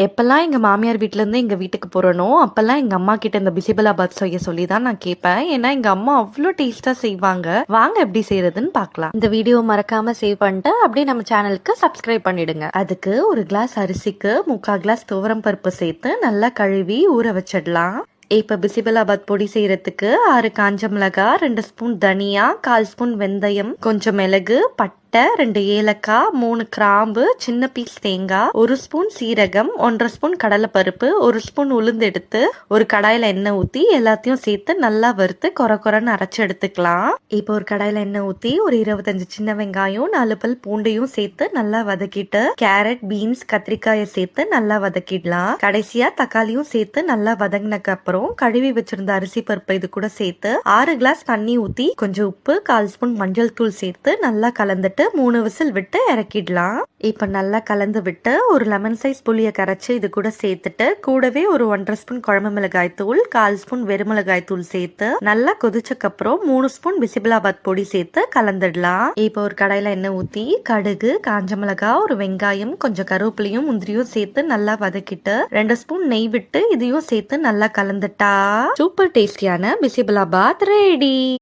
எப்பல்லாம் எங்க மாமியார் வீட்ல இருந்து எங்க வீட்டுக்கு போறனோ, அப்பல்லாம் எங்க அம்மா கிட்ட இந்த பிசிபலாபாத் செய்ய சொல்லி தான் நான் கேட்பேன். ஏன்னா எங்க அம்மா அவ்ளோ டேஸ்ட்டா செய்வாங்க. வாங்க எப்படி செய்யறதுன்னு பார்க்கலாம். இந்த வீடியோ மறக்காம சேவ் பண்ணிட்டு அப்படியே நம்ம சேனலுக்கு சப்ஸ்கிரைப் பண்ணிடுங்க. அதுக்கு ஒரு கிளாஸ் அரிசிக்கு 3/4 கிளாஸ் துவரம் பருப்பு சேர்த்து நல்லா கழுவி ஊற வச்சிடலாம். இப்ப பிசிபலாபாத் பொடி செய்யறதுக்கு 6 காஞ்ச மிளகாய், 2 ஸ்பூன் தனியா, 1/4 ஸ்பூன் வெந்தயம், கொஞ்சம் மிளகு, பட்டை, 2 ஏலக்காய், 3 கிராம்பு, சின்ன பீஸ் தேங்காய், 1 ஸ்பூன் சீரகம், 1/2 ஸ்பூன் கடலைப்பருப்பு, 1 ஸ்பூன் உளுந்து எடுத்து ஒரு கடாயில எண்ணெய் ஊத்தி எல்லாத்தையும் சேர்த்து நல்லா வறுத்து கொரன்னு அரைச்சு எடுத்துக்கலாம். இப்போ ஒரு கடாயில எண்ணெய் ஊத்தி ஒரு 25 சின்ன வெங்காயம், 4 பல் பூண்டையும் சேர்த்து நல்லா வதக்கிட்டு கேரட், பீன்ஸ், கத்திரிக்காயை சேர்த்து நல்லா வதக்கிடலாம். கடைசியா தக்காளியும் சேர்த்து நல்லா வதங்கினக்கு அப்புறம் கழுவி வச்சிருந்த அரிசி பருப்பு இது கூட சேர்த்து 6 கிளாஸ் தண்ணி ஊத்தி கொஞ்சம் உப்பு, 1/4 ஸ்பூன் மஞ்சள் தூள் சேர்த்து நல்லா கலந்துட்டு 3 விசில் விட்டு இறக்கிடலாம். இப்ப நல்லா கலந்து விட்டு ஒரு லெமன் சைஸ் புளிய கரைச்சு இது கூட சேர்த்துட்டு கூடவே ஒரு 1/2 ஸ்பூன் குழம்பு மிளகாய் தூள், 1/4 ஸ்பூன் வெறுமிளகாய் தூள் சேர்த்து நல்லா கொதிச்சக்கு அப்புறம் 3 ஸ்பூன் பிசிபலாபாத் பொடி சேர்த்து கலந்துடலாம். இப்போ ஒரு கடாயில எண்ணெய் ஊத்தி கடுகு, காஞ்ச மிளகாய், ஒரு வெங்காயம், கொஞ்சம் கருவேப்பிலையும் முந்திரியும் சேர்த்து நல்லா வதக்கிட்டு 2 ஸ்பூன் நெய் விட்டு இதையும் சேர்த்து நல்லா கலந்துட்டா சூப்பர் டேஸ்டியான பிசிபலாபாத் ரெடி.